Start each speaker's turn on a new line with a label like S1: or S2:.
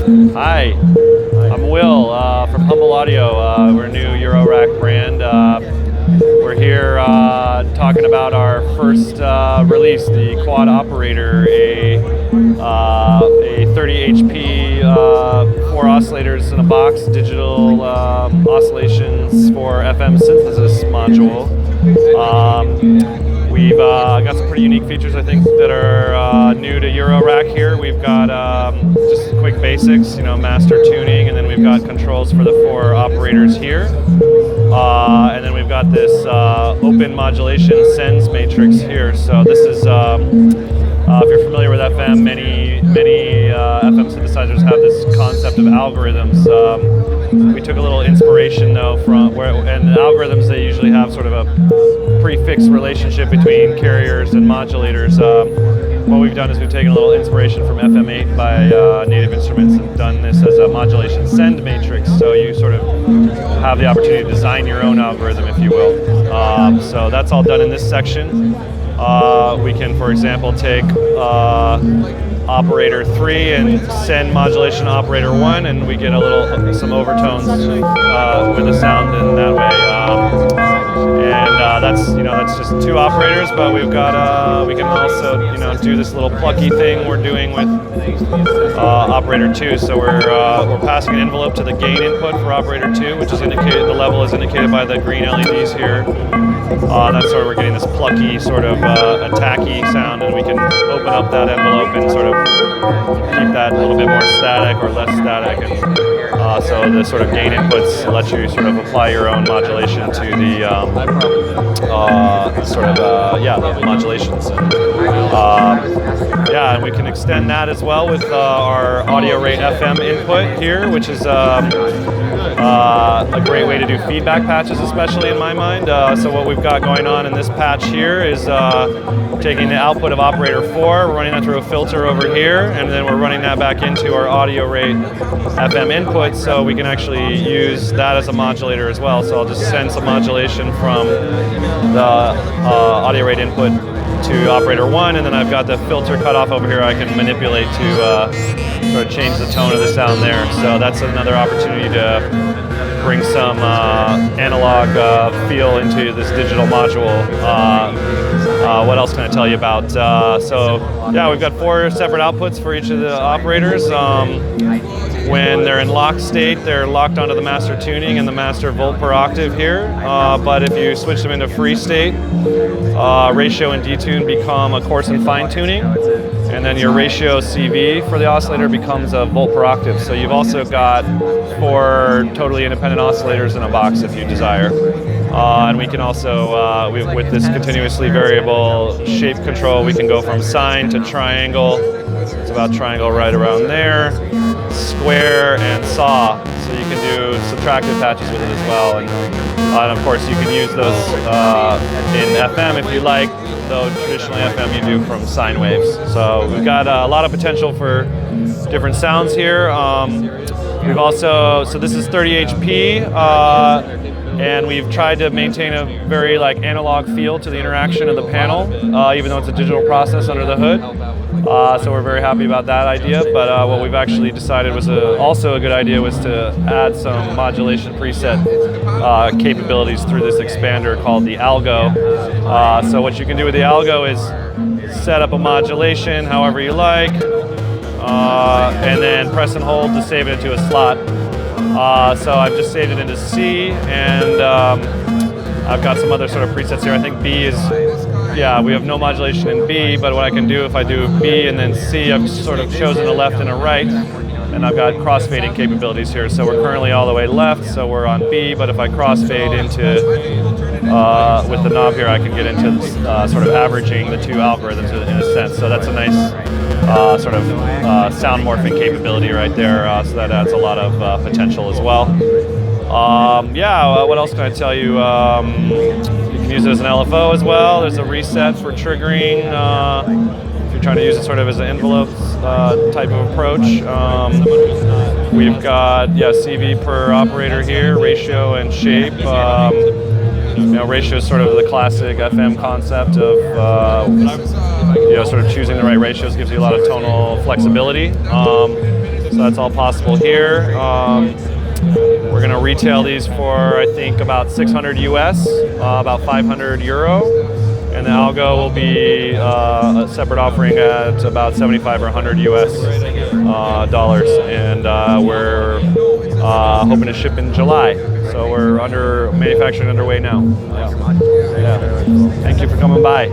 S1: Hi, I'm Will from Humble Audio. We're a new Eurorack brand. We're here talking about our first release, the Quad Operator, a 30 HP, 4 oscillators in a box, digital oscillations for FM synthesis module. We've got some pretty unique features, I think, that are new to Eurorack here. We've got just quick basics, master tuning, and then we've got controls for the 4 operators here. And then we've got this open modulation sends matrix here. So this is, if you're familiar with FM, many FM synthesizers have this concept of algorithms. We took a little inspiration though from and the algorithms, they usually have sort of a prefix relationship between carriers and modulators. What we've done is we've taken a little inspiration from FM8 by Native Instruments and done this as a modulation send matrix. So you sort of have the opportunity to design your own algorithm, if you will. So that's all done in this section. We can, for example, take operator 3 and send modulation operator 1, and we get some overtones with the sound in that way. That's just 2 operators, but we can also do this little plucky thing we're doing with operator 2. So we're passing an envelope to the gain input for operator 2, which is indicated, the level is indicated by the green LEDs here. That's sort of, we're getting this plucky sort of attacky sound, and we can open up that envelope and sort of keep that a little bit more static or less static. And so the sort of gain inputs let you sort of apply your own modulation to the the modulations. And we can extend that as well with our audio rate FM input here, which is a great way to do feedback patches, especially in my mind. So what we've got going on in this patch here is taking the output of operator 4, running that through a filter over here, and then we're running that back into our audio rate FM input, so we can actually use that as a modulator as well. So I'll just send some modulation from the audio rate input to operator 1, and then I've got the filter cutoff over here I can manipulate to sort of change the tone of the sound there. So that's another opportunity to bring some analog feel into this digital module. What else can I tell you about? We've got 4 separate outputs for each of the operators. When they're in lock state, they're locked onto the master tuning and the master volt per octave here. But if you switch them into free state, ratio and detune become a coarse and fine tuning. And then your ratio CV for the oscillator becomes a volt per octave. So you've also got 4 totally independent oscillators in a box if you desire. And we can also, with this continuously variable shape control, we can go from sine to triangle. It's about triangle right around there. Square and saw, so you can do subtractive patches with it as well. And of course, you can use those in FM if you like, though traditionally FM you do from sine waves. So we've got a lot of potential for different sounds here. We've also, so this is 30 HP, and we've tried to maintain a very analog feel to the interaction of the panel, even though it's a digital process under the hood. So we're very happy about that idea, but what we've actually decided was also a good idea was to add some modulation preset capabilities through this expander called the algo. So what you can do with the algo is set up a modulation however you like, and then press and hold to save it into a slot. So I've just saved it into C, and I've got some other sort of presets here. I think B is, we have no modulation in B, but what I can do if I do B and then C, I've sort of chosen a left and a right, and I've got crossfading capabilities here. So we're currently all the way left, so we're on B, but if I crossfade into, with the knob here, I can get into sort of averaging the 2 algorithms in a sense. So that's a nice sort of sound morphing capability right there, so that adds a lot of potential as well. What else can I tell you? You can use it as an LFO as well. There's a reset for triggering if you're trying to use it sort of as an envelope type of approach. We've got CV per operator here, ratio and shape. Ratio is sort of the classic FM concept of sort of choosing the right ratios gives you a lot of tonal flexibility. So that's all possible here. We're going to retail these for, I think, about 600 US, about 500 euro. And the algo will be a separate offering at about 75 or 100 US dollars. And we're hoping to ship in July. So we're manufacturing underway now. Yeah. Thank you for coming by.